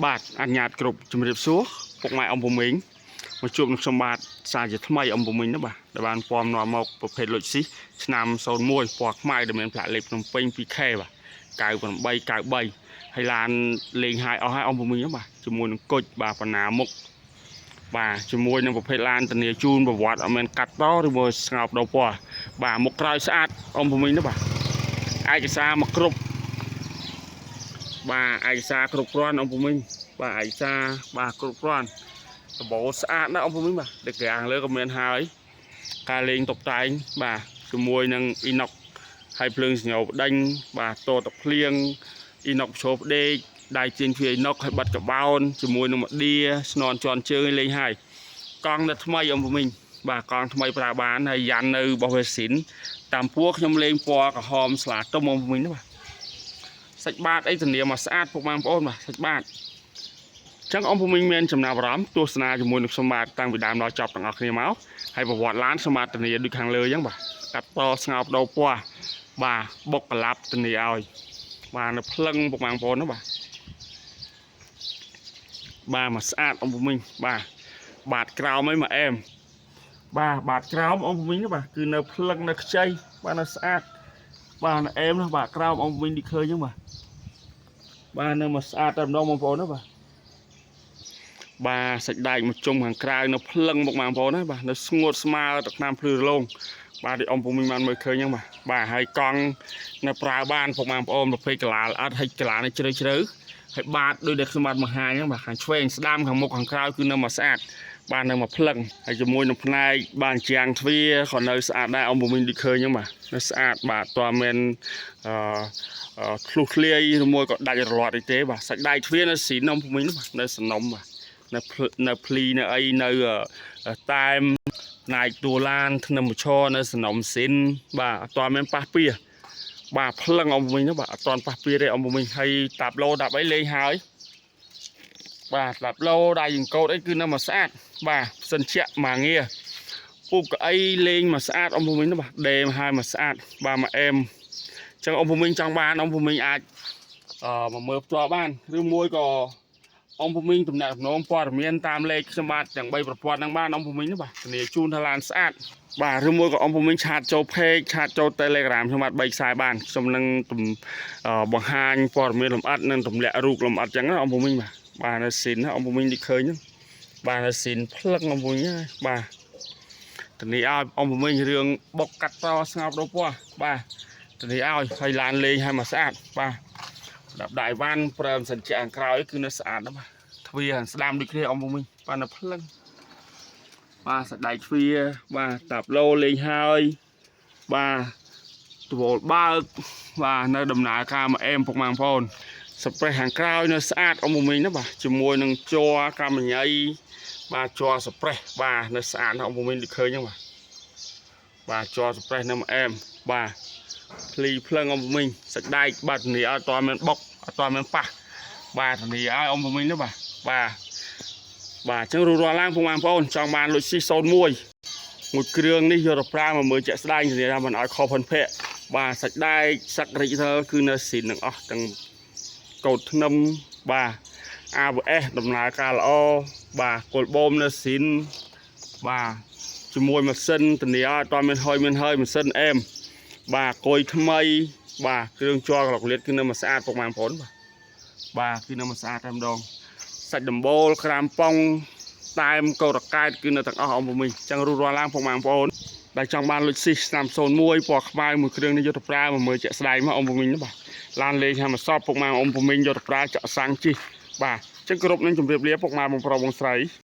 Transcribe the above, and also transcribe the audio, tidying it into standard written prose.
បាទអញ្ញាតគ្រប់ជំរាបសួរពុកម៉ែអំពូមីងមកជួបនឹងខ្ញុំបាទសារជាថ្មីអំពូមីងណាបាទដែលបានពំនាំមកប្រភេទលុចស៊ីឆ្នាំ01ពណ៌ខ្មៅដែលមានផ្លាកលេខភ្នំពេញ 2K បាទ9893ហើយឡានលេងហើយអស់ហើយអំពូមីងណាបាទជាមួយនឹងគុជបាទបណ្ណាមុខបាទជាមួយនឹងប្រភេទឡានធានាជូនប្រវត្តិអត់មានកាត់តឬមួយស្ងោបដោពណ៌បាទមុខក្រោយស្អាតអំពូមីងណាបាទឯកសារមកគ្រប់បាទឯកសារគ្រប់គ្រាន់អំពូមីងបាទឯកសារបាទគ្រប់គ្រាន់ដំបូលស្អាតណាស់អំពូមីងបាទដែលខាងលើក៏មានហើយការលេងតុបតែងបាទជាមួយនឹងអ៊ីណុកហើយភ្លើងសញ្ញោបដេញបាទតតភ្លៀងអ៊ីណុកឈោបដេកដៃជើងជាអ៊ីណុកហើយបាត់កបោនជាមួយនឹងម៉ាឌីស្ននជន់ជើងលេងហើយកង់នៅថ្មីអំពូមីងបាទកង់ថ្មីប្រើបានហើយយ៉ាន់នៅរបស់វេស៊ីនតាមពួរខ្ញុំលេងពណ៌ក្រហមស្លាទុំអំពូមីងណាបាទសាច់បាតអីធានាមកស្អាតពុកម៉ែបងប្អូនបាទសាច់បាតចឹងអំពូមីងមានចំណាប់អារម្មណ៍ទស្សនាជាមួយនឹងខ្ញុំបាទតាំងពីដើមដល់ចប់ទាំងអស់គ្នាមកហើយប្រវត្តិឡានខ្ញុំបាទធានាដូចខាងលើចឹងបាទកាត់តស្ងោបដោពណ៌បាទបុកកឡាប់ធានាឲ្យបាទនៅភ្លឹងពុកម៉ែបងប្អូនណាបាទមកស្អាតអំពូមីងបាទបាតក្រោមអីមកអែមបាទបាតក្រោមអំពូមីងណាបាទគឺនៅភ្លឹងនៅខ្ចីបាទនៅស្អាតបាទនៅអែមណាបាទក្រោមអំពូមីងនេះឃើញចឹងបាទនៅមកស្អាតតែម្ដងបងប្អូនណាបាទសាច់ដែកមកជុំខាងក្រៅនៅភ្លឹងមកបងប្អូនណាបាទនៅស្ងួតស្មើទឹកតាមភ្លឺរលោងបាទទីអំពូមីងបានមើលឃើញចឹងបាទហើយកង់នៅប្រើបានពុកបងប្អូនប្រភេទកលាលអត់ហើយកលានេះជ្រៅហើយបាតដូចដែលខ្ញុំបានបង្ហាញចឹងបាទខាងឆ្វេងស្ដាំខាងមុខខាងក្រៅគឺនៅមកស្អាតបាទនៅមកភ្លឹងហើយជាមួយនឹងផ្នែកបានជាងទ្វារក៏នៅស្អាតដែរអំពូមីងដូចឃើញចឹងបាទនៅស្អាតបាទតើមានធ្លុះធ្លាយឬមួយក៏ដាច់រលាត់អីទេបាទសាច់ដៃទ្វារនៅស៊ីនអំពូមីងបាទនៅសំណុំបាទនៅភ្លីនៅអីនៅតែមផ្នែកតួឡានធ្នឹមឈរនៅសំណុំស៊ីនបាទអត់ទាន់មានប៉ះពៀបាទភ្លឹងអំពូមីងបាទអត់ទាន់ប៉ះពៀទេអំពូមីងហើយតាប់ឡូតាប់អីលេងហើយបាទតាប់ឡូដៃចង្កូតអីគឺនៅមកស្អាតបាទសិនជាមកងារពូកកៅអីលេងមកស្អាតអំពូមីងបាទដេមហើយមកស្អាតបាទមកអែមចឹងអំពូមីងចង់បានអំពូមីងអាចមកមើលផ្ទាល់បានឬមួយក៏អំពូមីងទំនាក់ទំនងព័ត៌មានតាមលេខខ្ញុំបាទទាំង3ប្រព័ន្ធហ្នឹងបានអំពូមីងបាទធានាជូនថាឡានស្អាតបាទឬមួយក៏អំពូមីងឆាតចូល page ឆាតចូល Telegram ខ្ញុំបាទ3ខ្សែបានខ្ញុំនឹងបង្ហាញព័ត៌មានលម្អិតនិងទម្លាក់រូបលម្អិតចឹងណាអំពូមីងបាទនៅស៊ីនណាអំពូមីងនេះឃើញហ្នឹងបាទនៅស៊ីនភ្លឹកអំពូមីងហើយបាទធានាឲ្យអំពូមីងរឿងបុកកាត់តស្ងោបដោពណ៌បាទធានាឲ្យហើយឡានលេងឲ្យមកស្អាតបាទដាក់ដៃវ៉ាន់ប្រើសិនជាខាងក្រោយគឺនៅស្អាតណាស់បាទទ្វារស្ដាំដូចគ្នាអំពូមីងបាទនៅភ្លឹងបាទសាច់ដៃទ្វារបាទតាប់ឡូលេងហើយបាទត្បូលបើកបាទនៅដំណើរការមកអែមពុកម៉ែបងប្អូនស្ប្រេះខាងក្រោយនៅស្អាតអំពូមីងណាបាទជាមួយនឹងជ័រកម្មញ្ញៃបាទជ័រស្ប្រេះបាទនៅស្អាតអំពូមីងដូចឃើញហ្នឹងបាទជ័រស្ប្រេះនៅមកអែមបាទភ្លីភ្លឹងអំពូមីងសាច់ដែកបាទធានាអត់ទាន់មានបុកអត់ទាន់មានប៉ះបាទធានាឲ្យអំពូមីងណាបាទអញ្ចឹងរួចរាល់ឡើងពុកម៉ែបងប្អូនចង់បានលុយស៊ី01មួយគ្រឿងនេះយកទៅប្រើមកមើលជាក់ស្ដែងធានាថាមិនឲ្យខុសផិនភ័ក្របាទសាច់ដែកសឹករិចរើគឺនៅស៊ីនទាំងអស់ទាំងកោតធ្នឹមបាទ ABS ដំណើរការល្អបាទគល់បូមនៅស៊ីនបាទជាមួយម៉ាស៊ីនធានាអត់ទាន់មានហើយម៉ាស៊ីនអែមបាទកុយថ្មីបាទគ្រឿងជ័រក្លុកលៀតគឺនៅមកស្អាតពុកម៉ែបងប្អូនបាទគឺនៅមកស្អាតតែម្ដងសាច់ដំបូលក្រាមប៉ុងតែមកោតកែតគឺនៅទាំងអស់អំពូមីងអញ្ចឹងរួចរាល់ឡើងពុកម៉ែបងប្អូនដែលចង់បានលុយស៊ីឆ្នាំ01ពណ៌ខ្មៅមួយគ្រឿងនេះយកទៅប្រើមកមើលជាក់ស្ដែងមកអំពូមីងបាទឡានលេងហើយមកសពពុកម៉ែអំពូមីងយកទៅប្រើចាក់សាំងជីបាទអញ្ចឹងគ្រប់នឹងជម្រាបលាពុកម៉ែបងប្រុសបងស្រី